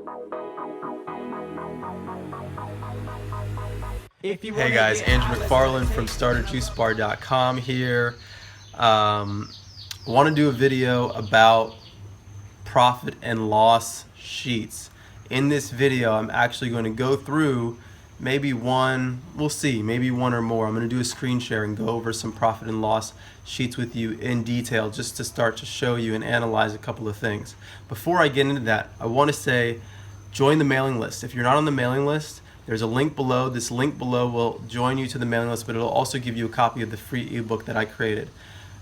Hey guys, Andrew McFarland from StartAJuiceBar.com here. Want to do a video about profit and loss sheets. In this video, I'm actually going to go through maybe one, we'll see, maybe one or more. I'm going to do a screen share and go over some profit and loss sheets with you in detail just to start to show you and analyze a couple of things. Before I get into that, I want to say join the mailing list. If you're not on the mailing list, there's a link below. This link below will join you to the mailing list, but it'll also give you a copy of the free ebook that I created.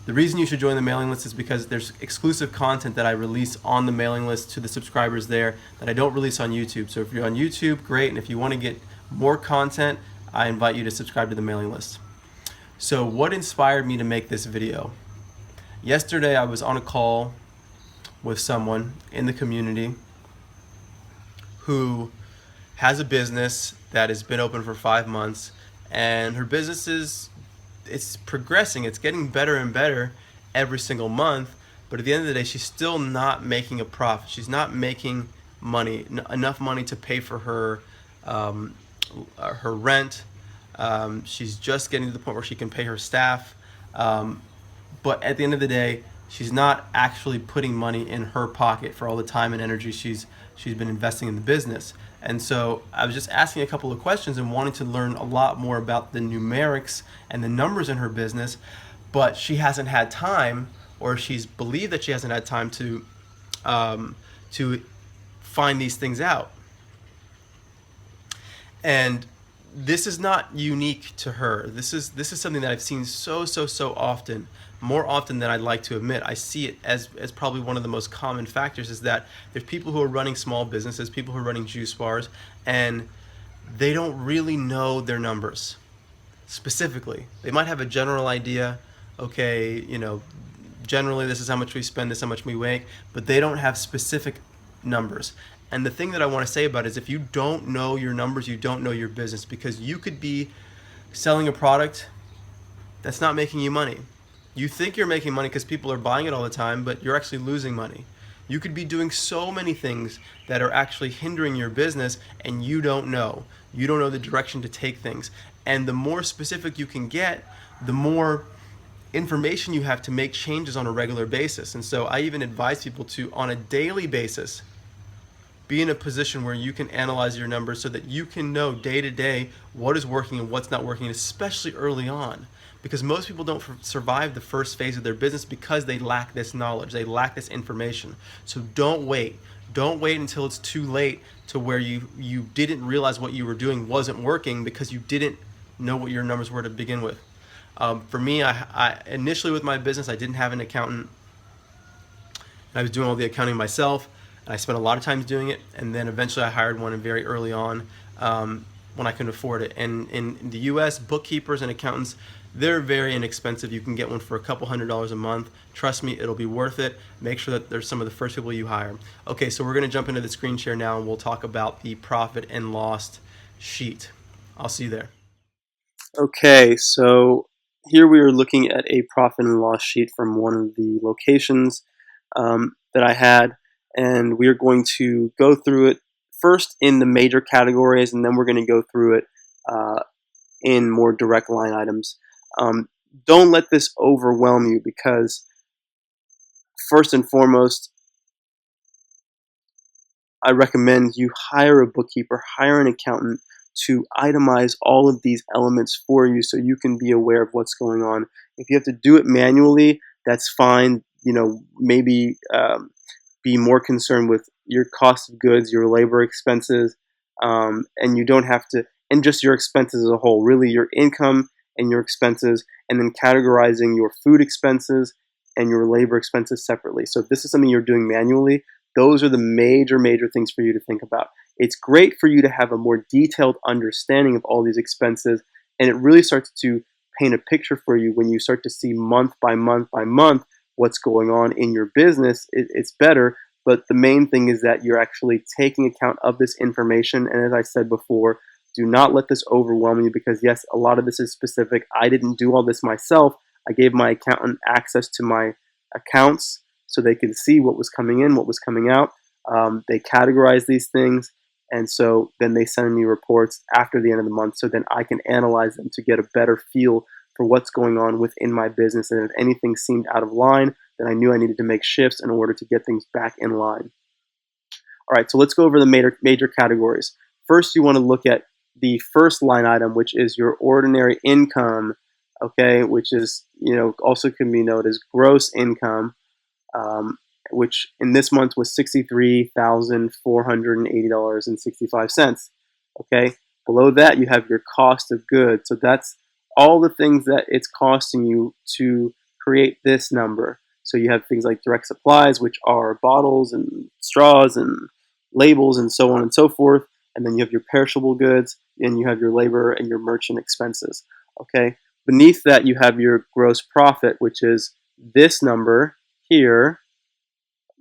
The reason you should join the mailing list is because there's exclusive content that I release on the mailing list to the subscribers there that I don't release on YouTube. So if you're on YouTube, great. And if you want to get more content, I invite you to subscribe to the mailing list. So what inspired me to make this video? Yesterday I was on a call with someone in the community who has a business that has been open for 5 months, and her business it's progressing. It's getting better and better every single month, but at the end of the day, she's still not making a profit. She's not making money, enough money to pay for her rent. She's just getting to the point where she can pay her staff, but at the end of the day, she's not actually putting money in her pocket for all the time and energy she's been investing in the business. And so I was just asking a couple of questions and wanting to learn a lot more about the numerics and the numbers in her business, but she hasn't had time, or she's believed that she hasn't had time to find these things out. And this is not unique to her. This is something that I've seen so often, more often than I'd like to admit. I see it as probably one of the most common factors, is that there's people who are running small businesses, people who are running juice bars, and they don't really know their numbers specifically. They might have a general idea, okay, generally this is how much we spend, this is how much we make, but they don't have specific numbers. And the thing that I want to say about it is, if you don't know your numbers, you don't know your business, because you could be selling a product that's not making you money. You think you're making money because people are buying it all the time, but you're actually losing money. You could be doing so many things that are actually hindering your business, and you don't know. You don't know the direction to take things. And the more specific you can get, the more information you have to make changes on a regular basis. And so I even advise people to, on a daily basis, be in a position where you can analyze your numbers so that you can know day to day what is working and what's not working, especially early on. Because most people don't survive the first phase of their business because they lack this knowledge, they lack this information. So don't wait. Don't wait until it's too late to where you didn't realize what you were doing wasn't working because you didn't know what your numbers were to begin with. For me, I initially with my business, I didn't have an accountant. I was doing all the accounting myself. I spent a lot of time doing it, and then eventually I hired one very early on when I couldn't afford it. And in the US, bookkeepers and accountants, they're very inexpensive. You can get one for a couple $100s a month. Trust me, it'll be worth it. Make sure that they're some of the first people you hire. Okay, so we're going to jump into the screen share now, and we'll talk about the profit and loss sheet. I'll see you there. Okay, so here we are looking at a profit and loss sheet from one of the locations that I had. And we are going to go through it first in the major categories, and then we're going to go through it in more direct line items. Don't let this overwhelm you, because first and foremost, I recommend you hire a bookkeeper, hire an accountant to itemize all of these elements for you so you can be aware of what's going on. If you have to do it manually, that's fine. Maybe be more concerned with your cost of goods, your labor expenses, and you don't have to, and just your expenses as a whole, really your income and your expenses, and then categorizing your food expenses and your labor expenses separately. So if this is something you're doing manually, those are the major things for you to think about. It's great for you to have a more detailed understanding of all these expenses, and it really starts to paint a picture for you when you start to see month by month what's going on in your business. It's better, but the main thing is that you're actually taking account of this information. And as I said before, do not let this overwhelm you, because yes, a lot of this is specific. I didn't do all this myself. I gave my accountant access to my accounts so they could see what was coming in, what was coming out. They categorize these things, and so then they send me reports after the end of the month, so then I can analyze them to get a better feel for what's going on within my business. And if anything seemed out of line, then I knew I needed to make shifts in order to get things back in line. All right, so let's go over the major categories. First, you want to look at the first line item, which is your ordinary income, okay, which is, also can be noted as gross income, which in this month was $63,480.65. Okay, below that you have your cost of goods. So that's all the things that it's costing you to create this number. So you have things like direct supplies, which are bottles and straws and labels and so on and so forth. And then you have your perishable goods, and you have your labor and your merchant expenses. Okay, beneath that you have your gross profit, which is this number here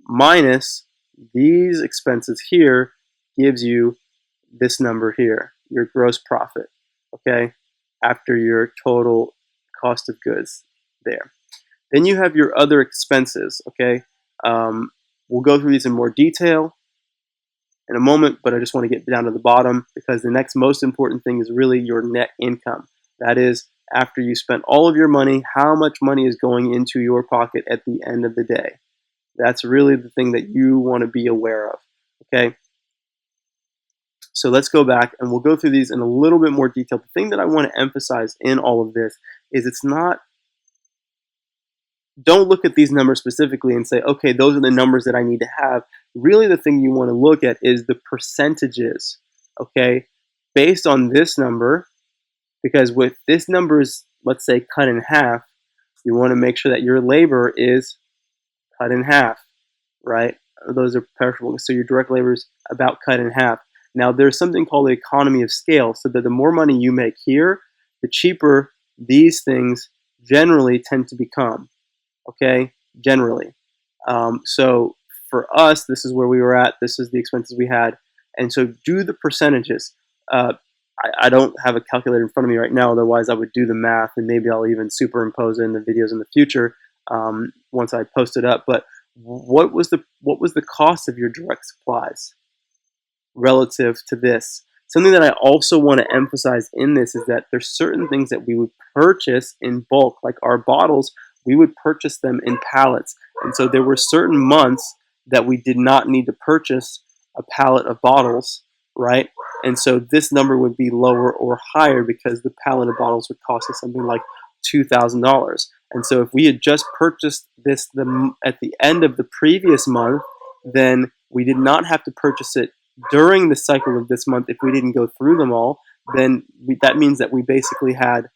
minus these expenses here, gives you this number here, your gross profit, okay, after your total cost of goods there. Then you have your other expenses, okay. We'll go through these in more detail in a moment, but I just want to get down to the bottom, because the next most important thing is really your net income. That is, after you spent all of your money, how much money is going into your pocket at the end of the day. That's really the thing that you want to be aware of, okay? So let's go back and we'll go through these in a little bit more detail. The thing that I want to emphasize in all of this is don't look at these numbers specifically and say, okay, those are the numbers that I need to have. Really, the thing you want to look at is the percentages, okay? Based on this number, because with this number is, let's say, cut in half, you want to make sure that your labor is cut in half, right? Those are perishable. So your direct labor is about cut in half. Now, there's something called the economy of scale, so that the more money you make here, the cheaper these things generally tend to become, okay? Generally. So for us, this is where we were at. This is the expenses we had. And so do the percentages. I don't have a calculator in front of me right now, otherwise I would do the math, and maybe I'll even superimpose it in the videos in the future once I post it up. But what was the cost of your direct supplies relative to this? Something that I also want to emphasize in this is that there's certain things that we would purchase in bulk, like our bottles. We would purchase them in pallets, and so there were certain months that we did not need to purchase a pallet of bottles, right? And so this number would be lower or higher because the pallet of bottles would cost us something like $2,000. And so if we had just purchased this at the end of the previous month, then we did not have to purchase it during the cycle of this month. If we didn't go through them all, then that means that we basically had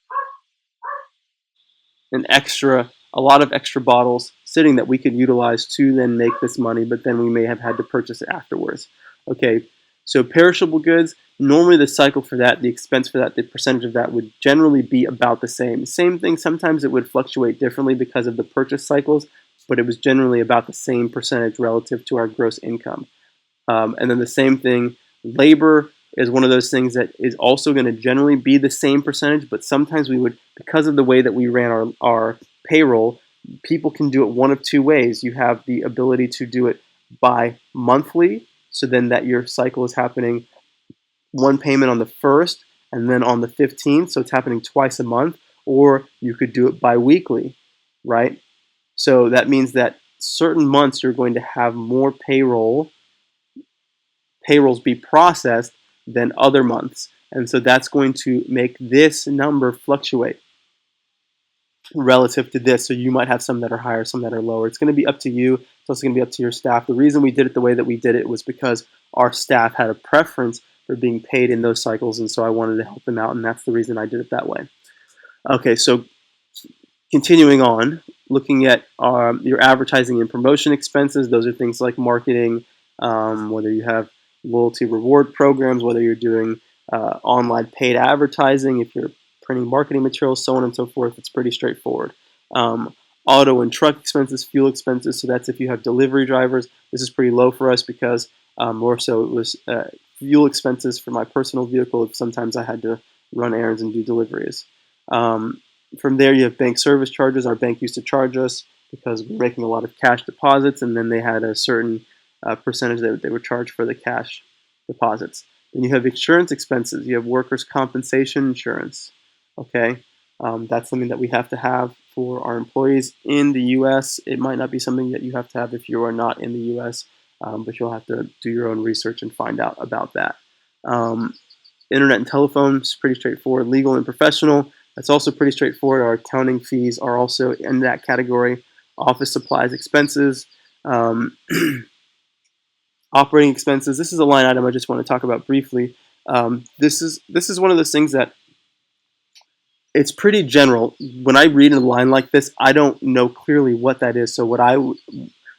a lot of extra bottles sitting that we could utilize to then make this money, but then we may have had to purchase it afterwards. Okay, so perishable goods, normally the cycle for that, the expense for that, the percentage of that would generally be about the same. Same thing, sometimes it would fluctuate differently because of the purchase cycles, but it was generally about the same percentage relative to our gross income. And then the same thing, labor is one of those things that is also going to generally be the same percentage, but sometimes we would, because of the way that we ran our payroll, people can do it one of two ways. You have the ability to do it by monthly, so then that your cycle is happening one payment on the 1st and then on the 15th, so it's happening twice a month, or you could do it bi-weekly, right? So that means that certain months you're going to have more payrolls be processed than other months. And so that's going to make this number fluctuate relative to this. So you might have some that are higher, some that are lower. It's going to be up to you. It's also going to be up to your staff. The reason we did it the way that we did it was because our staff had a preference for being paid in those cycles, and so I wanted to help them out, and that's the reason I did it that way. Okay, so continuing on, looking at your advertising and promotion expenses. Those are things like marketing, whether you have loyalty reward programs, whether you're doing online paid advertising, if you're printing marketing materials, so on and so forth. It's pretty straightforward. Auto and truck expenses, fuel expenses, so that's if you have delivery drivers. This is pretty low for us because more so it was fuel expenses for my personal vehicle if sometimes I had to run errands and do deliveries. From there, you have bank service charges. Our bank used to charge us because we're making a lot of cash deposits, and then they had a certain percentage that they would charge for the cash deposits. Then you have insurance expenses. You have workers' compensation insurance. Okay, that's something that we have to have for our employees in the U.S. It might not be something that you have to have if you are not in the U.S., but you'll have to do your own research and find out about that. Internet and telephone is pretty straightforward. Legal and professional, that's also pretty straightforward. Our accounting fees are also in that category. Office supplies expenses, operating expenses. This is a line item I just want to talk about briefly. This is one of those things that it's pretty general. When I read a line like this, I don't know clearly what that is. So what I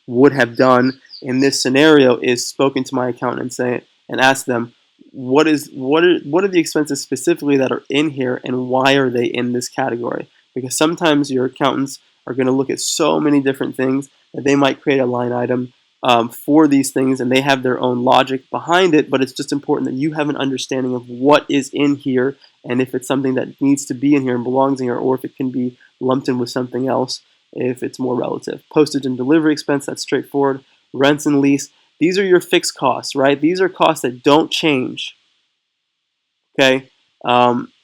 would have done in this scenario is spoken to my accountant and asked them, what are the expenses specifically that are in here, and why are they in this category? Because sometimes your accountants are going to look at so many different things that they might create a line item for these things, and they have their own logic behind it, but it's just important that you have an understanding of what is in here, and if it's something that needs to be in here and belongs in here, or if it can be lumped in with something else if it's more relative. Postage and delivery expense, that's straightforward. Rents and lease, these are your fixed costs, right? These are costs that don't change, okay?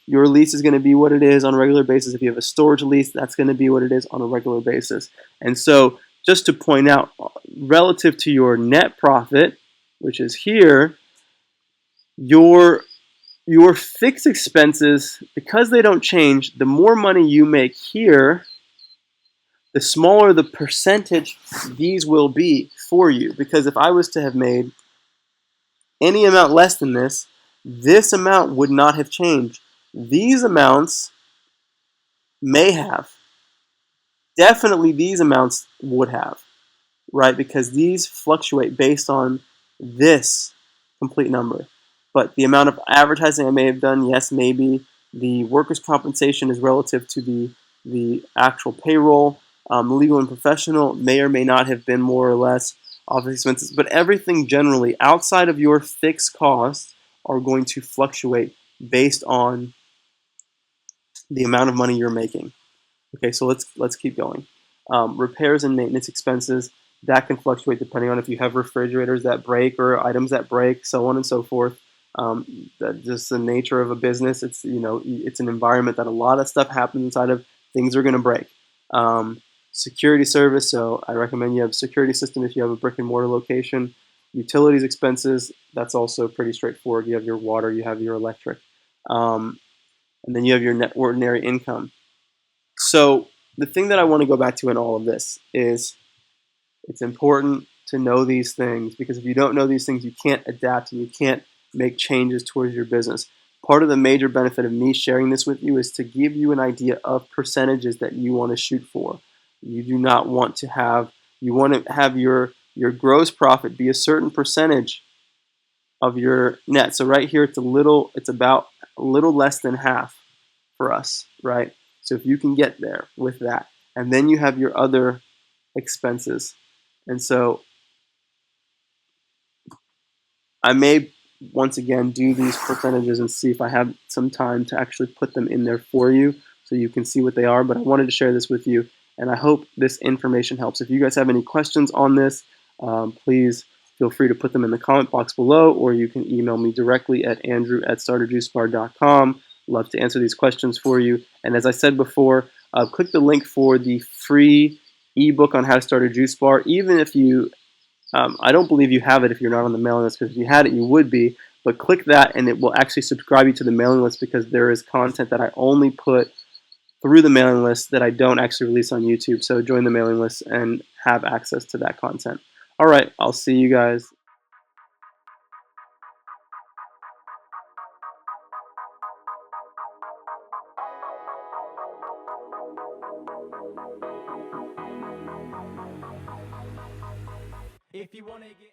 Your lease is going to be what it is on a regular basis. If you have a storage lease, that's going to be what it is on a regular basis. And so just to point out, relative to your net profit, which is here, your fixed expenses, because they don't change, the more money you make here, the smaller the percentage these will be for you. Because if I was to have made any amount less than this amount would not have changed. These amounts may have. Definitely these amounts would have, right? Because these fluctuate based on this complete number. But the amount of advertising I may have done, yes, maybe. The workers' compensation is relative to the actual payroll. Legal and professional may or may not have been more or less office expenses. But everything generally outside of your fixed costs are going to fluctuate based on the amount of money you're making. Okay, so let's keep going. Repairs and maintenance expenses, that can fluctuate depending on if you have refrigerators that break or items that break, so on and so forth. That's just the nature of a business. It's it's an environment that a lot of stuff happens inside of. Things are going to break. Security service, so I recommend you have a security system if you have a brick and mortar location. Utilities expenses, that's also pretty straightforward. You have your water, you have your electric, and then you have your net ordinary income. So the thing that I want to go back to in all of this is it's important to know these things, because if you don't know these things, you can't adapt and you can't make changes towards your business. Part of the major benefit of me sharing this with you is to give you an idea of percentages that you want to shoot for. You do not want to have, you want to have your gross profit be a certain percentage of your net. So right here, it's about a little less than half for us, right? So if you can get there with that, and then you have your other expenses. And so I may once again do these percentages and see if I have some time to actually put them in there for you so you can see what they are. But I wanted to share this with you, and I hope this information helps. If you guys have any questions on this, please feel free to put them in the comment box below, or you can email me directly at andrew@StartAJuiceBar.com. Love to answer these questions for you. And as I said before, click the link for the free ebook on how to start a juice bar. Even if you, I don't believe you have it if you're not on the mailing list, because if you had it, you would be. But click that, and it will actually subscribe you to the mailing list, because there is content that I only put through the mailing list that I don't actually release on YouTube. So join the mailing list and have access to that content. All right, I'll see you guys. If you want to get